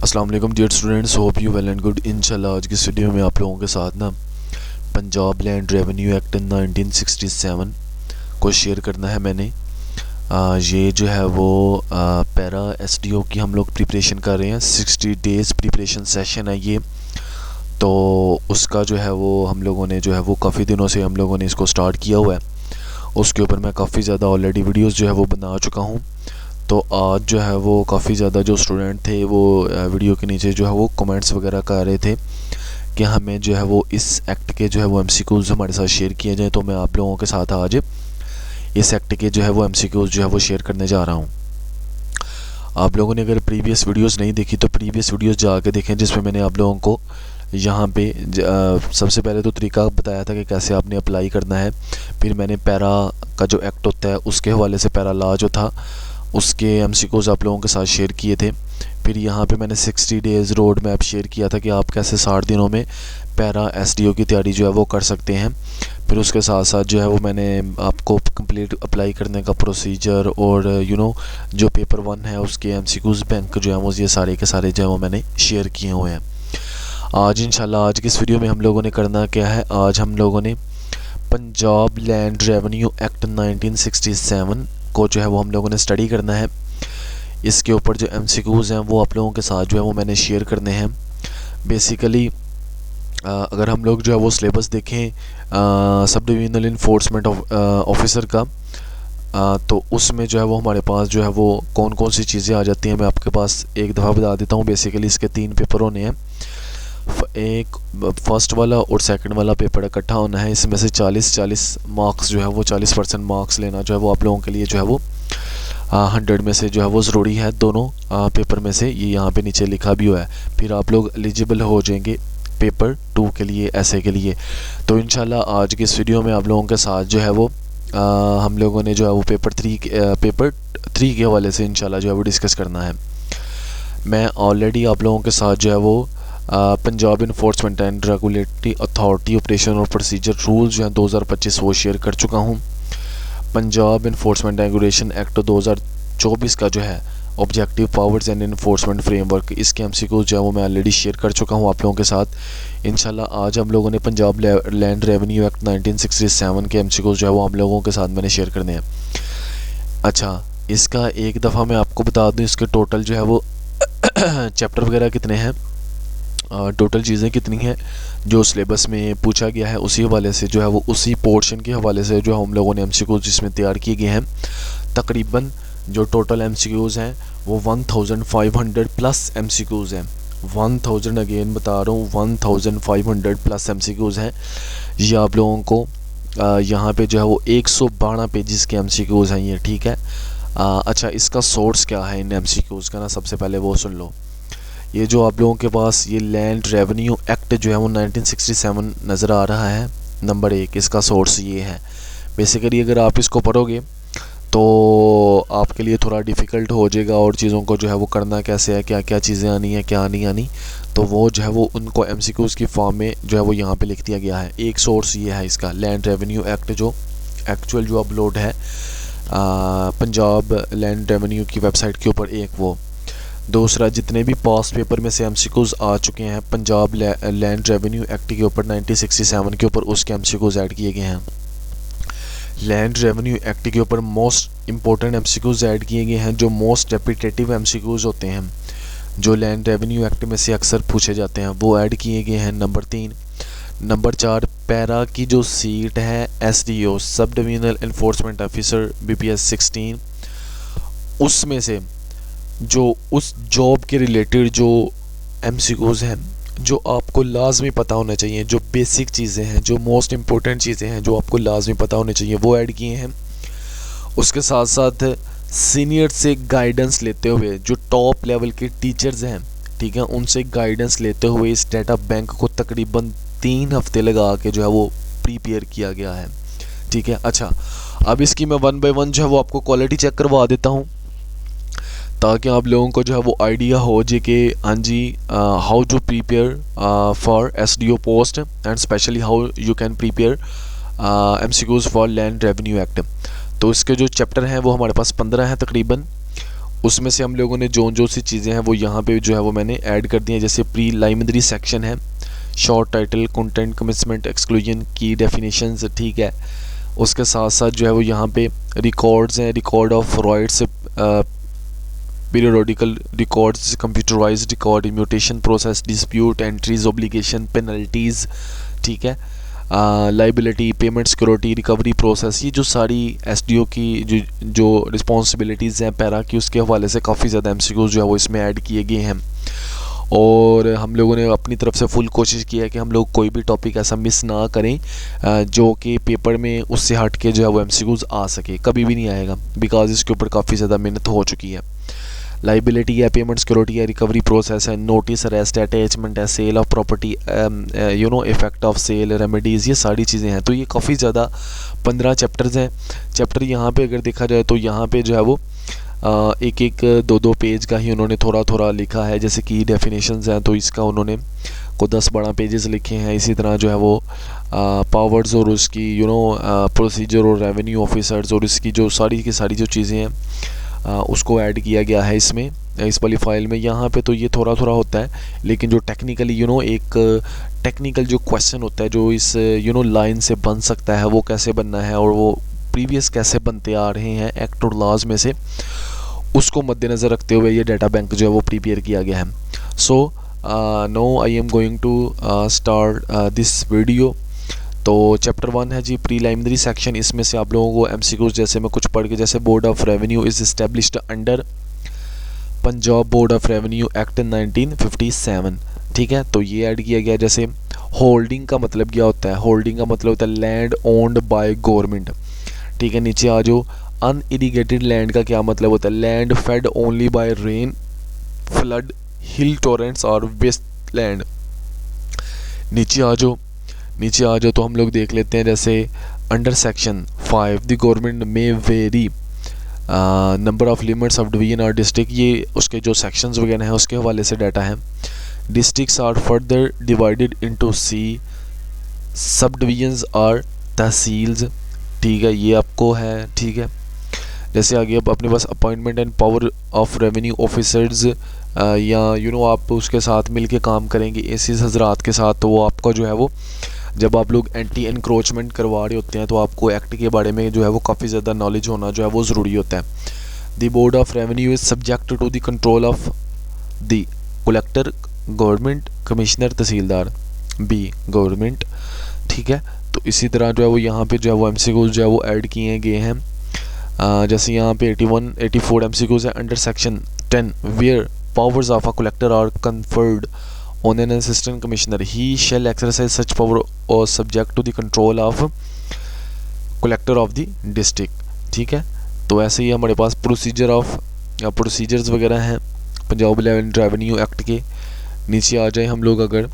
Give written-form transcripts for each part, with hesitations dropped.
अस्सलाम वालेकुम dear students, hope you well and good. इंशाल्लाह आज की इस वीडियो में आप लोगों के साथ पंजाब लैंड रेवेन्यू एक्ट 1967 को शेयर करना है मैंने। ये जो है वो पैरा एसडीओ की हम लोग प्रिपरेशन कर रहे हैं। 60 डेज़ प्रिपरेशन सेशन है ये। तो उसका जो है वो हम लोगों ने जो है वो काफ़ी दिनों से हम लोगों ने इसको स्टार्ट किया हुआ है। उसके ऊपर मैं काफ़ी ज़्यादा ऑलरेडी वीडियोस जो है वो बना चुका हूँ। तो आज जो है वो काफ़ी ज़्यादा जो स्टूडेंट थे वो वीडियो के नीचे जो है वो कमेंट्स वगैरह कर रहे थे कि हमें जो है वो इस एक्ट के जो है वो एमसीक्यूज़ हमारे साथ शेयर किए जाएँ। तो मैं आप लोगों के साथ आज इस एक्ट के जो है वो एमसीक्यूज़ जो है वो शेयर करने जा रहा हूँ। आप लोगों ने अगर प्रीवियस वीडियोस नहीं देखी तो प्रीवियस वीडियोस जाके देखें, जिसमें मैंने आप लोगों को यहाँ पे सबसे पहले तो तरीका बताया था कि कैसे आपने अप्लाई करना है। फिर मैंने पैरा का जो एक्ट होता है उसके हवाले से पैरा लॉ जो था उसके एमसीक्यूज़ आप लोगों के साथ शेयर किए थे। फिर यहाँ पे मैंने 60 डेज़ रोड मैप शेयर किया था कि आप कैसे 60 दिनों में पैरा एसडीओ की तैयारी जो है वो कर सकते हैं। फिर उसके साथ साथ जो है वो मैंने आपको कंप्लीट अप्लाई करने का प्रोसीजर और जो पेपर 1 है उसके एमसीक्यूज़ बैंक जो है वो ये सारे के सारे जो है वो मैंने शेयर किए हुए हैं। आज इंशाल्लाह आज की इस वीडियो में हम लोगों ने करना क्या है, आज हम लोगों ने पंजाब लैंड रेवेन्यू एक्ट 1967 को जो है वो हम लोगों ने स्टडी करना है। इसके ऊपर जो एमसीक्यूज़ हैं वो आप लोगों के साथ जो है वो मैंने शेयर करने हैं। बेसिकली अगर हम लोग जो है वो सिलेबस देखें सब डिविजनल इन्फोर्समेंट ऑफिसर का, तो उसमें जो है वो हमारे पास जो है वो कौन कौन सी चीज़ें आ जाती हैं मैं आपके पास एक दफ़ा बता देता हूँ। बेसिकली इसके 3 पेपर होने हैं। एक फर्स्ट वाला और सेकंड वाला पेपर इकट्ठा होना है। इसमें से 40 मार्क्स जो है वो 40% मार्क्स लेना जो है वो आप लोगों के लिए जो है वो 100 में से जो है वो ज़रूरी है। दोनों पेपर में से ये यहाँ पे नीचे लिखा भी हुआ है। फिर आप लोग एलिजिबल हो जाएंगे पेपर 2 के लिए, ऐसे के लिए। तो इंशाल्लाह आज की इस वीडियो में आप लोगों के साथ जो है वो हम लोगों ने जो है वो पेपर 3 के हवाले से इंशाल्लाह जो है वो डिस्कस करना है। मैं ऑलरेडी आप लोगों के साथ जो है वो Punjab enforcement and regulatory authority operation और प्रोसीजर रूल्स जो है 2025 वो शेयर कर चुका हूँ। पंजाब इन्फोर्समेंट रेगुलेशन एक्ट 2024 का जो है objective powers and enforcement framework, इसके एमसीक्यूज़ जो है वो मैं ऑलरेडी शेयर कर चुका हूँ आप लोगों के साथ। इंशाल्लाह आज हम लोगों ने पंजाब लैंड रेवेन्यू एक्ट 1967 के एमसीक्यूज़ जो है वो हम लोगों के साथ मैंने शेयर करने हैं। अच्छा, इसका एक दफ़ा मैं आपको बता दूँ इसके टोटल जो है वो चैप्टर वगैरह कितने हैं, टोटल चीज़ें कितनी हैं जो सिलेबस में पूछा गया है, उसी हवाले से जो है वो उसी पोर्शन के हवाले से जो हम लोगों ने एमसीक्यूज़ जिसमें तैयार किए गए हैं। तकरीबन जो टोटल एमसीक्यूज़ हैं वो 1500 प्लस एमसीक्यूज़ हैं। 1000 अगेन बता रहा हूँ, 1500 प्लस एमसीक्यूज़ हैं। ये आप लोगों को यहाँ पे जो है वो 112 पेजेस के एमसीक्यूज़ हैं ये, ठीक है। अच्छा, इसका सोर्स क्या है इन एमसीक्यूज़ का ना, सबसे पहले वो सुन लो। ये जो आप लोगों के पास ये लैंड रेवेन्यू एक्ट जो है वो 1967 नज़र आ रहा है, नंबर 1 इसका सोर्स ये है। बेसिकली अगर आप इसको पढ़ोगे तो आपके लिए थोड़ा डिफ़िकल्ट हो जाएगा और चीज़ों को जो है वो करना कैसे है, क्या क्या चीज़ें आनी है क्या नहीं आनी, तो वो जो है वो उनको एमसीक्यूज़ की फॉर्म में जो है वो यहाँ पे लिख दिया गया है। एक सोर्स ये है इसका लैंड रेवेन्यू एक्ट जो एक्चुअल जो अपलोड है पंजाब लैंड रेवेन्यू की वेबसाइट के ऊपर, एक वो। दूसरा, जितने भी पास्ट पेपर में से एमसीक्यूज़ आ चुके हैं पंजाब लैंड रेवेन्यू एक्ट के ऊपर 1967 के ऊपर, उसके एमसीक्यूज़ ऐड किए गए हैं। लैंड रेवेन्यू एक्ट के ऊपर मोस्ट इंपॉर्टेंट एमसीक्यूज़ ऐड किए गए हैं, जो मोस्ट रेपिटेटिव एमसीक्यूज़ होते हैं जो लैंड रेवेन्यू एक्ट में से अक्सर पूछे जाते हैं, वो ऐड किए गए हैं। नंबर 3। नंबर 4, पैरा की जो सीट है SDO sub divisional enforcement officer BPS 16, उसमें से जो उस जॉब के रिलेटेड जो एमसीक्यूज़ हैं जो आपको लाजमी पता होना चाहिए, जो बेसिक चीज़ें हैं, जो मोस्ट इम्पोर्टेंट चीज़ें हैं जो आपको लाजमी पता होनी चाहिए, वो ऐड किए हैं। उसके साथ साथ सीनियर से गाइडेंस लेते हुए जो टॉप लेवल के टीचर्स हैं, ठीक है, उनसे गाइडेंस लेते हुए इस डाटा बैंक को तकरीबन 3 हफ्ते लगा के जो है वो प्रिपेयर किया गया है, ठीक है। अच्छा, अब इसकी मैं 1 बाय 1 जो है वो आपको क्वालिटी चेक करवा देता हूँ ताकि आप लोगों को जो है वो आइडिया हो जाए कि हाँ जी how to prepare for SDO post and specially how you can prepare MCQs for land revenue act. तो इसके जो चैप्टर हैं वो हमारे पास 15 हैं तकरीबन, उसमें से हम लोगों ने जो सी चीज़ें हैं वो यहाँ पे जो है वो मैंने ऐड कर दी हैं। जैसे प्रीलिमिनरी सेक्शन है, short title, content, commitment, exclusion, की डेफिनेशंस, ठीक है। उसके साथ साथ जो है वो यहाँ पे रिकॉर्ड्स हैं, record of rights, periodical records, computerised record, mutation process, dispute, entries, obligation, penalties, ठीक है, liability, payment, security, recovery process. ये जो सारी एसडीओ की जो रिस्पॉन्सिबिलिटीज़ हैं पैरा की, उसके हवाले से काफ़ी ज़्यादा एमसीक्यूज़ जो है वो इसमें ऐड किए गए हैं। और हम लोगों ने अपनी तरफ से फुल कोशिश की है कि हम लोग कोई भी टॉपिक ऐसा मिस ना करें जो कि पेपर में उससे हट के जो है वो एमसीक्यूज़ आ सके। कभी भी नहीं आएगा, बिकॉज इसके ऊपर काफ़ी ज़्यादा मेहनत हो चुकी है। लाइबिलिटी है, पेमेंट सिक्योरिटी है, रिकवरी प्रोसेस है, नोटिस, अरेस्ट, अटैचमेंट है, sale of property, effect of sale, remedies, ये सारी चीज़ें हैं। तो ये काफ़ी ज़्यादा 15 चैप्टर्स हैं। चैप्टर यहाँ पे अगर देखा जाए तो यहाँ पे जो है वो एक एक दो पेज का ही उन्होंने थोड़ा थोड़ा लिखा है। जैसे कि डेफिनेशंस हैं तो इसका उन्होंने को 10-12 पेजेस लिखे हैं। इसी तरह जो है वो पावर्स और उसकी प्रोसीजर और रेवेन्यू ऑफिसर्स और इसकी जो सारी की सारी जो चीज़ें हैं उसको ऐड किया गया है इसमें, इस वाली फाइल में। यहाँ पे तो ये थोड़ा थोड़ा होता है, लेकिन जो टेक्निकली एक टेक्निकल जो क्वेश्चन होता है जो इस लाइन से बन सकता है, वो कैसे बनना है और वो प्रीवियस कैसे बनते आ रहे हैं एक्ट और लॉज में से, उसको मद्देनज़र रखते हुए ये डाटा बैंक जो है वो प्रिपेयर किया गया है। So no I am going to start this video. तो चैप्टर 1 है जी प्रीलिमिनरी सेक्शन। इसमें से आप लोगों को एमसीक्यूज़ जैसे मैं कुछ पढ़ के, जैसे board of revenue is established under Punjab board of revenue act 1957, ठीक है। तो ये ऐड किया गया। जैसे होल्डिंग का मतलब क्या होता है? होल्डिंग का मतलब होता है लैंड ओन्ड बाय गवर्नमेंट, ठीक है। नीचे आ जाओ, अनइरिगेटेड लैंड का क्या मतलब होता है? Land fed only by rain, flood, hill torrents और वेस्ट लैंड। नीचे आ जाओ तो हम लोग देख लेते हैं। जैसे अंडर सेक्शन 5 द गवर्नमेंट में very number of limits of division और डिस्ट्रिक्ट, ये उसके जो सेक्शंस वगैरह हैं उसके हवाले से डाटा है। Districts are further divided into C, subdivisions are tehsils, ठीक है, ये आपको है, ठीक है। जैसे आगे अब अपने पास appointment and power of revenue officers, या आप उसके साथ मिल के काम करेंगे एसीज हजरात के साथ, तो वो आपका जो है वो जब आप लोग एंटी एनक्रोचमेंट करवा रहे होते हैं तो आपको एक्ट के बारे में जो है वो काफ़ी ज़्यादा नॉलेज होना जो है वो ज़रूरी होता है। The board of revenue is subject to the control of the collector, government, commissioner, tehsildar, be government, ठीक है। तो इसी तरह जो है वो यहाँ पे जो है वो एमसीक्यूज़ जो है वो ऐड किए गए हैं। जैसे यहाँ पे 84 एमसीक्यूज़ है under section 10 where powers of a collector are conferred on an assistant commissioner. He shall exercise such power or subject to the control of collector of the district, ठीक है। तो ऐसे ही हमारे पास प्रोसीजर्स वगैरह हैं पंजाब लैंड रेवेन्यू एक्ट के। नीचे आ जाए हम लोग अगर,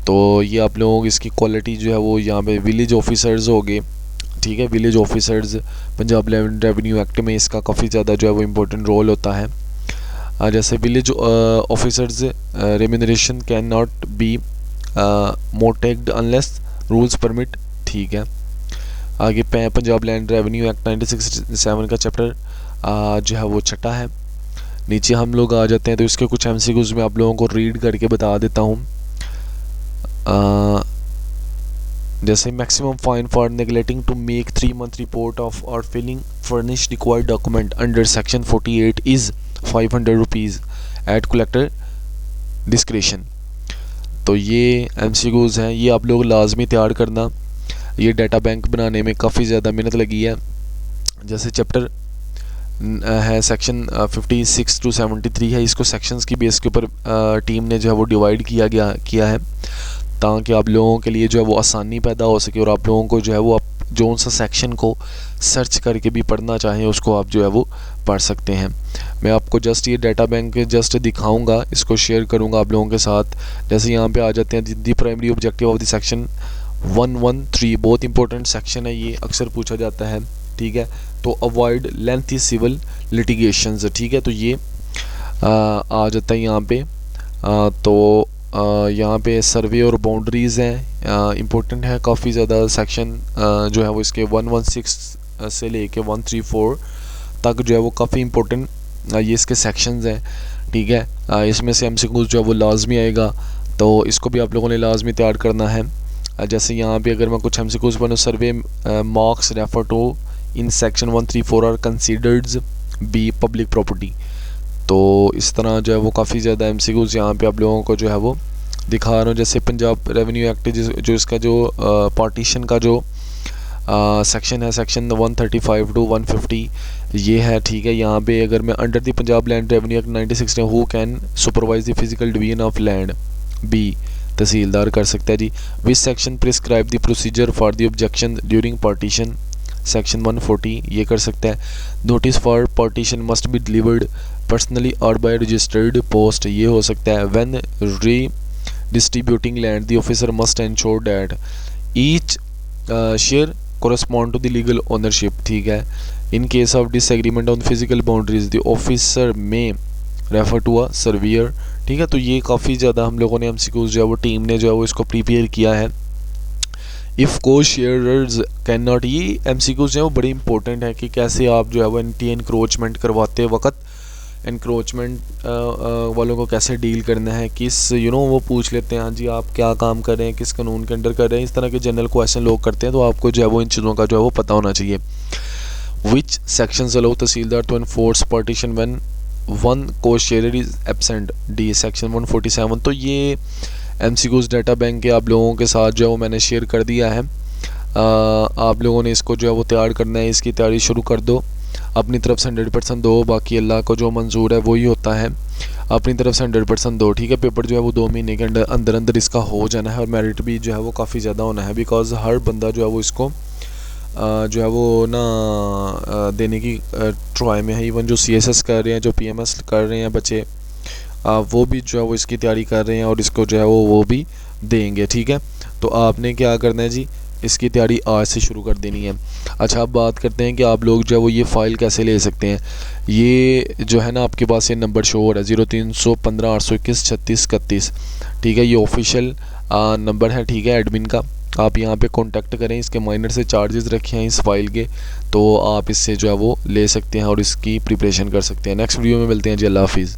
तो ये आप लोगों की इसकी क्वालिटी जो है वो यहाँ पे विलेज ऑफिसर्स हो गए, ठीक है। Village officers Punjab land revenue act में इसका काफ़ी ज़्यादा जो है वो इम्पोर्टेंट रोल होता है। जैसे village officers remuneration can not be mortgaged unless rules permit, ठीक है। आगे पंजाब लैंड रेवेन्यू एक्ट 1967 का चैप्टर जो है वो छठा है। नीचे हम लोग आ जाते हैं तो इसके कुछ एमसीक्यूज़ में आप लोगों को रीड करके बता देता हूँ। जैसे maximum fine for neglecting to make 3 month report of और filling furnish required document under section 48 is 500 rupees at collector discretion. तो ये एमसीक्यूज़ हैं, ये आप लोग लाजमी तैयार करना। ये डाटा बैंक बनाने में काफ़ी ज़्यादा मेहनत लगी है। जैसे चैप्टर है सेक्शन 56 to 73 है, इसको सेक्शंस की बेस के ऊपर टीम ने जो है वो डिवाइड किया है ताकि आप लोगों के लिए जो है वो आसानी पैदा हो सके और आप लोगों को जो है वो जो सा सेक्शन को सर्च करके भी पढ़ना चाहें उसको आप जो है वो पढ़ सकते हैं। मैं आपको जस्ट ये डाटा बैंक जस्ट दिखाऊंगा, इसको शेयर करूंगा आप लोगों के साथ। जैसे यहाँ पे आ जाते हैं the primary objective of the section 113, बहुत इंपॉर्टेंट सेक्शन है ये, अक्सर पूछा जाता है, ठीक है। तो अवॉइड लेंथी सिविल लिटिगेशंस, ठीक है। तो ये आ जाता है यहाँ पे। तो यहाँ पे सर्वे और बाउंड्रीज़ हैं, इम्पोर्टेंट है काफ़ी ज़्यादा सेक्शन जो है वो इसके 116 से लेके 134 तक जो है वो काफ़ी इम्पोर्टेंट ये इसके सेक्शंस हैं, ठीक है। इसमें से एमसीक्यूज जो है वो लाजमी आएगा, तो इसको भी आप लोगों ने लाजमी तैयार करना है। जैसे यहाँ पे अगर मैं कुछ एमसीक्यूज बनूँ, survey marks refer to in section 134 are considered be public property. तो इस तरह जो है वो काफ़ी ज़्यादा एमसीक्यूज यहाँ पे आप लोगों को जो है वो दिखा रहा हूँ। जैसे पंजाब रेवेन्यू एक्ट जो इसका जो पार्टीशन का जो सेक्शन है, सेक्शन 135 टू 150 ये है, ठीक है। यहाँ पे अगर मैं under the Punjab land revenue act 1960 who can supervise the physical division of land, B tehsildar कर सकता है जी। Which section prescribe the procedure for the objection during partition, section 140 ये कर सकता है। Notice for partition must be delivered personally और by registered post ये हो सकता है। When redistributing land the officer must ensure that each share correspond to the legal ownership, ठीक है। in case of disagreement on physical boundaries the officer may refer to a surveyor, ठीक है। तो ये काफ़ी ज़्यादा हम लोगों ने एमसीक्यूज जो है वो टीम ने जो है वो इसको प्रिपेयर किया है। इफ़ को शेयरर्स कैन नॉट, ये एमसीक्यूज जो है वो बड़ी इंपॉर्टेंट है कि कैसे आप जो है वो एंटी एनक्रोचमेंट करवाते वक्त एनक्रोचमेंट वालों को कैसे डील करना है, किस वो पूछ लेते हैं हाँ जी आप क्या काम कर रहे हैं, किस कानून के अंडर कर रहे हैं, इस तरह के जनरल क्वेश्चन लोग करते हैं। तो आपको जो है वो इन चीज़ों का जो है वो पता होना चाहिए। Which sections allow tehsildar to enforce partition when one co share is absent, D section 147। तो ये एमसीक्यूज डाटा बैंक के आप लोगों के साथ जो है वो मैंने शेयर कर दिया है। आप लोगों ने इसको जो है वो तैयार करना है, इसकी तैयारी शुरू कर दो, अपनी तरफ से 100% दो, बाकी अल्लाह को जो मंजूर है वही होता है। अपनी तरफ से 100% दो, ठीक है। पेपर जो है वो 2 महीने के अंदर अंदर इसका हो जाना है और मेरिट भी जो है वो काफ़ी ज़्यादा होना है, बिकॉज हर बंदा जो है वो इसको जो है वो ना देने की ट्राई में है। इवन जो CSS कर रहे हैं, जो PMS कर रहे हैं बच्चे, वो भी जो है वो इसकी तैयारी कर रहे हैं और इसको जो है वो भी देंगे, ठीक है। तो आपने क्या करना है जी, इसकी तैयारी आज से शुरू कर देनी है। अच्छा, अब बात करते हैं कि आप लोग जो है वो ये फ़ाइल कैसे ले सकते हैं। ये जो है ना आपके पास ये नंबर शो हो रहा है 0315 821 36 31, ठीक है। ये ऑफिशियल नंबर है, ठीक है, एडमिन का। आप यहाँ पे कांटेक्ट करें, इसके माइनर से चार्जेस रखे हैं इस फाइल के, तो आप इससे जो है वो ले सकते हैं और इसकी प्रिपरेशन कर सकते हैं। नेक्स्ट वीडियो में मिलते हैं जी, अल्लाह हाफिज़।